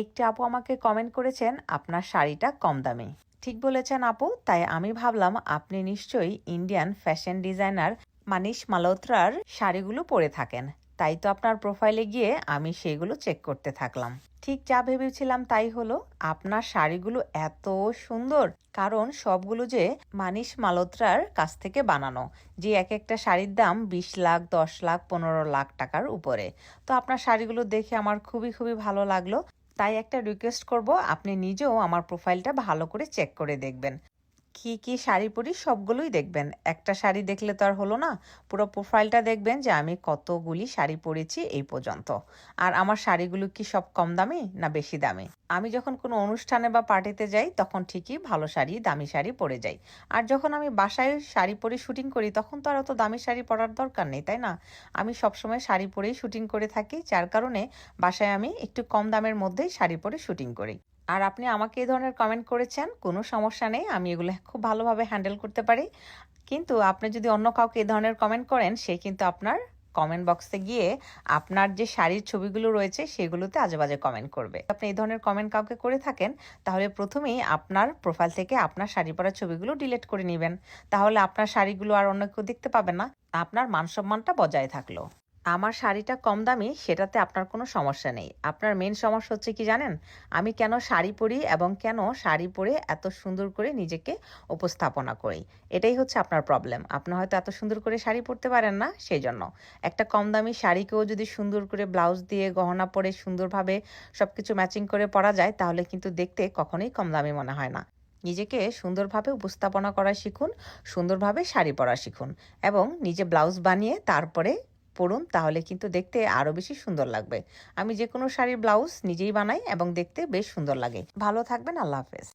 একটি আপু আমাকে কমেন্ট করেছেন আপনার শাড়িটা কম দামি। ঠিক বলেছেন আপু, তাই আমি ভাবলাম আপনি নিশ্চয়ই ইন্ডিয়ান ফ্যাশন ডিজাইনার মানিশ মালহোত্রার শাড়িগুলো পরে থাকেন। তাই তো আপনার প্রোফাইলে গিয়ে আমি সেগুলো চেক করতে থাকলাম। ঠিক যা ভেবেছিলাম তাই হলো। আপনার শাড়িগুলো এত সুন্দর, কারণ সবগুলো যে মানিশ মালহোত্রার কাছ থেকে বানানো, যে এক একটা শাড়ির দাম 20 লাখ, 10 লাখ, 15 লাখ টাকার উপরে। তো আপনার শাড়িগুলো দেখে আমার খুবই খুবই ভালো লাগলো। তাই একটা রিকোয়েস্ট করব, আপনি নিজেও আমার প্রোফাইলটা ভালো করে চেক করে দেখবেন। কি কি শাড়ি পরি সবগুলোই দেখবেন। একটা শাড়ি দেখলে তো আর হলো না, পুরো প্রোফাইলটা দেখবেন যে আমি কতগুলি শাড়ি পরেছি এই পর্যন্ত। আর আমার শাড়িগুলো কি সব কম দামি না বেশি দামি? আমি যখন কোনো অনুষ্ঠানে বা পার্টিতে যাই তখন ঠিকই ভালো শাড়ি, দামি শাড়ি পরে যাই। আর যখন আমি বাসায় শাড়ি পরে শুটিং করি তখন তো আর অত দামি শাড়ি পরার দরকার নেই, তাই না? আমি সবসময় শাড়ি পরেই শুটিং করে থাকি, যার কারণে বাসায় আমি একটু কম দামের মধ্যেই শাড়ি পরে শুটিং করি। আর আপনি আমাকে এই ধরনের কমেন্ট করেছেন, কোনো সমস্যা নেই, আমি এগুলো খুব ভালোভাবে হ্যান্ডেল করতে পারি। কিন্তু আপনি যদি অন্য কাউকে এই ধরনের কমেন্ট করেন, সে কিন্তু আপনার কমেন্ট বক্সে গিয়ে আপনার যে শাড়ির ছবিগুলো রয়েছে সেগুলোতে আজেবাজে কমেন্ট করবে। আপনি এই ধরনের কমেন্ট কাউকে করে থাকেন, তাহলে প্রথমেই আপনার প্রোফাইল থেকে আপনার শাড়ি পরা ছবিগুলো ডিলিট করে নেবেন। তাহলে আপনার শাড়িগুলো আর অন্য কেউ দেখতে পাবে না, আপনার মান সম্মানটা বজায় থাকলো। আমার শাড়িটা কম দামি সেটাতে আপনার কোনো সমস্যা নেই। আপনার মেন সমস্যা হচ্ছে কি জানেন? আমি কেন শাড়ি পরি এবং কেন শাড়ি পরে এত সুন্দর করে নিজেকে উপস্থাপনা করি। এটাই হচ্ছে আপনার প্রবলেম। আপনি হয়তো এত সুন্দর করে শাড়ি পরতে পারেন না, সেজন্য। একটা কম দামি শাড়িকেও যদি সুন্দর করে ব্লাউজ দিয়ে গহনা পরে সুন্দরভাবে সবকিছু ম্যাচিং করে পরা যায়, তাহলে কিন্তু দেখতে কখনোই কম দামি মনে হয় না। নিজেকে সুন্দরভাবে উপস্থাপনা করা শিখুন, সুন্দরভাবে শাড়ি পরা শিখুন এবং নিজে ব্লাউজ বানিয়ে তারপরে পরুন, তাহলে কিন্তু দেখতে আরো বেশি সুন্দর লাগবে। আমি যেকোনো শাড়ির ব্লাউজ নিজেই বানাই এবং দেখতে বেশ সুন্দর লাগে। ভালো থাকবেন, আল্লাহ হাফেজ।